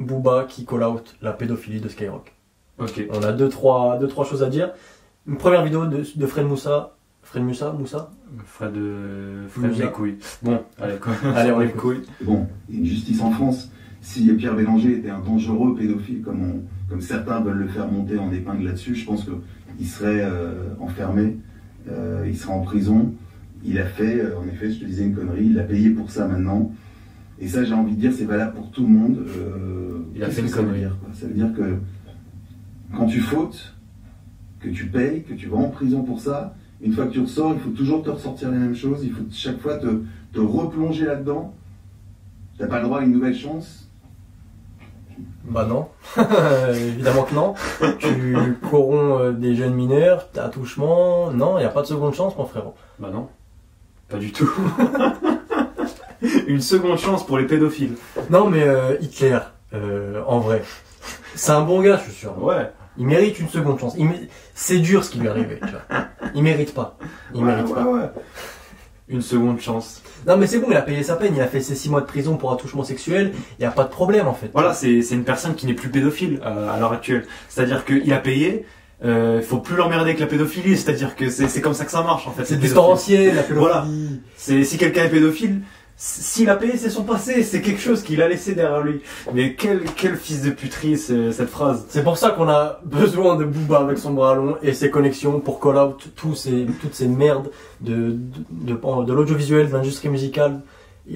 Booba qui call out la pédophilie de Skyrock. Ok. On a deux, trois choses à dire. Une première vidéo de Fred Moussa. Fred Moussa Fred Moussa. les couilles. Bon, allez, quoi. Allez, on les écoute. couilles. Bon, il y a une justice en France. Si Pierre Bélanger était un dangereux pédophile, comme certains veulent le faire monter en épingle là-dessus, je pense qu'il serait enfermé, il serait en prison. Il a fait, en effet, je te disais une connerie, il a payé pour ça maintenant. Et ça, j'ai envie de dire, c'est valable pour tout le monde. Il a fait une connerie. Ça veut dire que quand tu fautes, que tu payes, que tu vas en prison pour ça, une fois que tu ressors, il faut toujours te ressortir les mêmes choses, il faut chaque fois te replonger là-dedans. T'as pas le droit à une nouvelle chance. Bah non, évidemment que non. Tu corromps des jeunes mineurs, t'as attouchement, non, il n'y a pas de seconde chance mon frérot. Bah non, pas du tout. Une seconde chance pour les pédophiles. Non mais Hitler, en vrai, c'est un bon gars je suis sûr. Ouais. Il mérite une seconde chance. C'est dur ce qui lui est arrivé, tu vois. Il mérite pas. Il mérite pas. Ouais. Une seconde chance. Non mais c'est bon, il a payé sa peine, il a fait ses 6 mois de prison pour attouchement sexuel, il n'y a pas de problème en fait. Voilà, c'est une personne qui n'est plus pédophile à l'heure actuelle. C'est-à-dire qu'il a payé, faut plus l'emmerder avec la pédophilie, c'est-à-dire que c'est comme ça que ça marche en fait. C'est distancié, la pédophilie. Voilà. Si quelqu'un est pédophile, s'il a payé, c'est son passé, c'est quelque chose qu'il a laissé derrière lui. Mais quel fils de puterie cette phrase. C'est pour ça qu'on a besoin de Booba avec son bras long et ses connexions pour call out toutes ces merdes de l'audiovisuel, de l'industrie musicale.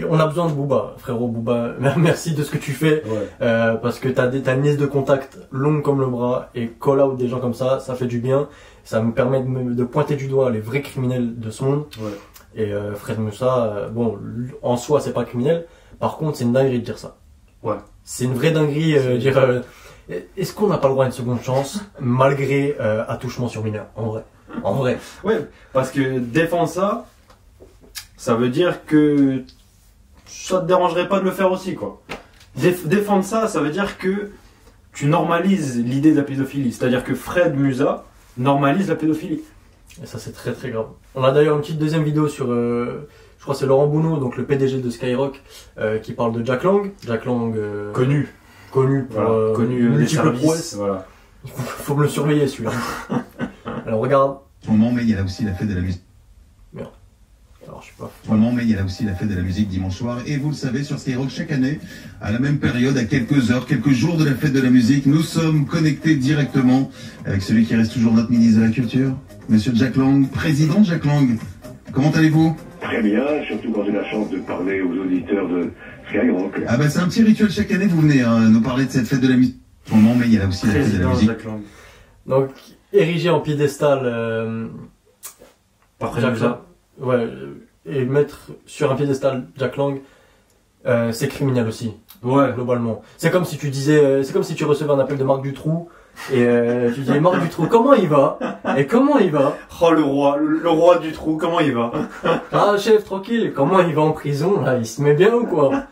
On a besoin de Booba, frérot Booba. Merci de ce que tu fais, parce que t'as une liste de contacts longue comme le bras et call out des gens comme ça fait du bien. Ça me permet de pointer du doigt les vrais criminels de ce monde. Ouais. Et Fred Moussa, bon, en soi c'est pas criminel. Par contre, c'est une dinguerie de dire ça. Ouais. C'est une vraie dinguerie dire. Est-ce qu'on n'a pas le droit à une seconde chance malgré attouchement sur mineur? En vrai. Ouais, parce que défendre ça, ça veut dire que ça te dérangerait pas de le faire aussi, quoi. Défendre ça, ça veut dire que tu normalises l'idée de la pédophilie. C'est-à-dire que Fred Moussa normalise la pédophilie. Et ça c'est très très grave. On a d'ailleurs une petite deuxième vidéo sur, je crois que c'est Laurent Bounot, donc le PDG de Skyrock, qui parle de Jack Lang. Jack Lang, Connu pour multiples prouesses. Voilà. Faut me le surveiller celui-là. Alors regarde. Moment, mais il y a là aussi la fête de la musique. Merde. Alors je sais pas. Moment, mais il y a là aussi la fête de la musique dimanche soir. Et vous le savez, sur Skyrock, chaque année, à la même période, à quelques heures, quelques jours de la fête de la musique, nous sommes connectés directement avec celui qui reste toujours notre ministre de la Culture, Monsieur Jack Lang, président Jack Lang. Comment allez-vous? Très bien, surtout quand j'ai la chance de parler aux auditeurs de Skyrock. Ah bah c'est un petit rituel chaque année, vous venez nous parler de cette fête de la musique. Moment, mais il y a là aussi la fête de la Président musique. Jack Lang. Donc érigé en piédestal Par Fred Jack Moussa. Lang. Ouais, et mettre sur un piédestal Jack Lang, c'est criminel aussi. Ouais. Globalement. C'est comme si tu disais, c'est comme si tu recevais un appel de Marc Dutroux et tu disais Marc Dutroux, comment il va? Et comment il va? Oh le roi du trou, comment il va? Ah chef, tranquille, comment il va en prison là? Il se met bien ou quoi?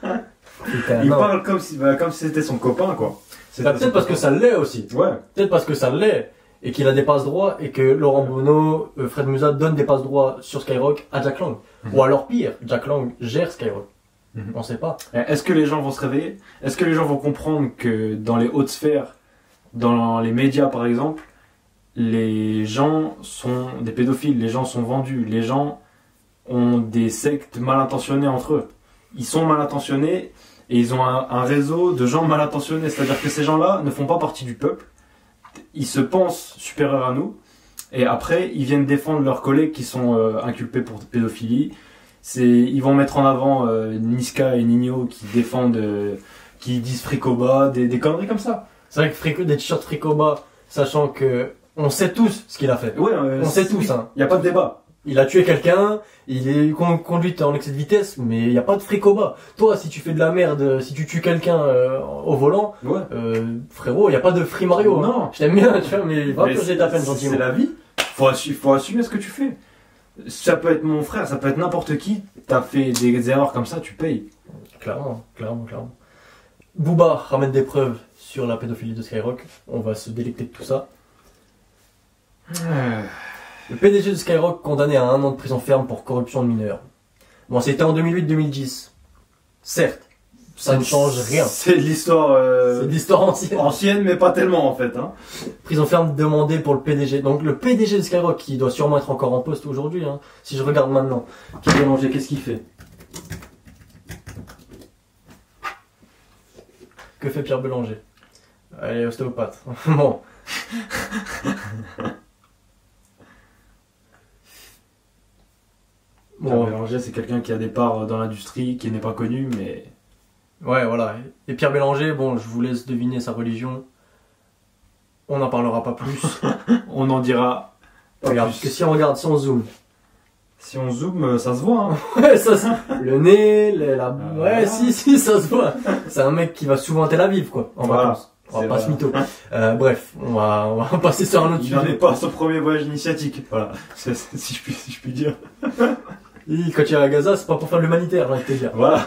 Putain, Il non. parle comme si c'était son copain, quoi. Bah, peut-être parce que ça l'est aussi. Ouais. Peut-être parce que ça l'est. Et qu'il a des passes droits et que Laurent Bounot, Fred Moussa donne des passes droits sur Skyrock à Jack Lang. Ou alors pire, Jack Lang gère Skyrock. On sait pas. Est-ce que les gens vont se réveiller? Est-ce que les gens vont comprendre que dans les hautes sphères, dans les médias par exemple, les gens sont des pédophiles, les gens sont vendus, les gens ont des sectes mal intentionnées entre eux. Ils sont mal intentionnés et ils ont un réseau de gens mal intentionnés. C'est-à-dire que ces gens-là ne font pas partie du peuple. Ils se pensent supérieurs à nous et après ils viennent défendre leurs collègues qui sont inculpés pour pédophilie. Ils vont mettre en avant Niska et Nino qui défendent, qui disent fricoba, des conneries comme ça. C'est vrai que des t-shirts fricoba, sachant que on sait tous ce qu'il a fait. Ouais, On sait tous, hein. Il n'y a pas de débat. Il a tué quelqu'un, il est conduit en excès de vitesse, mais il n'y a pas de fricoba. Toi, si tu fais de la merde, si tu tues quelqu'un au volant, Ouais. frérot, il n'y a pas de free Mario. Non. Hein. Je t'aime bien, tu vois, mais va purger ta peine gentiment. C'est la vie. Faut assumer ce que tu fais. Ça peut être mon frère, ça peut être n'importe qui. T'as fait des erreurs comme ça, tu payes. Clairement. Booba ramène des preuves sur la pédophilie de Skyrock. On va se délecter de tout ça. Le PDG de Skyrock condamné à 1 an de prison ferme pour corruption de mineurs. Bon, c'était en 2008-2010. Certes, ça ne change rien. C'est de l'histoire C'est de l'histoire ancienne. ancienne, mais pas tellement en fait. Hein. Prison ferme demandée pour le PDG. Donc le PDG de Skyrock, qui doit sûrement être encore en poste aujourd'hui, hein, si je regarde maintenant, Pierre Bélanger, qu'est-ce qu'il fait? Que fait Pierre Bélanger? Allez, ostéopathe. Bon. Pierre Bélanger, c'est quelqu'un qui a des parts dans l'industrie, qui n'est pas connu, mais... Ouais, voilà. Et Pierre Bélanger, bon, je vous laisse deviner sa religion. On n'en parlera pas plus. On en dira pas Regarde, plus. parce que si on regarde, si on zoome. Si on zoome, ça se voit. Hein. Ouais, le nez, ouais, voilà. si, ça se voit. C'est un mec qui va souvent à Tel Aviv, quoi, en Voilà. vacances. On va C'est pas vrai. se mytho. Bref, on va passer sur un autre Il n'en est sujet. pas à son premier voyage initiatique. Voilà, si je puis dire. Quand il est à Gaza, c'est pas pour faire de l'humanitaire, j'ai envie de te dire. Voilà.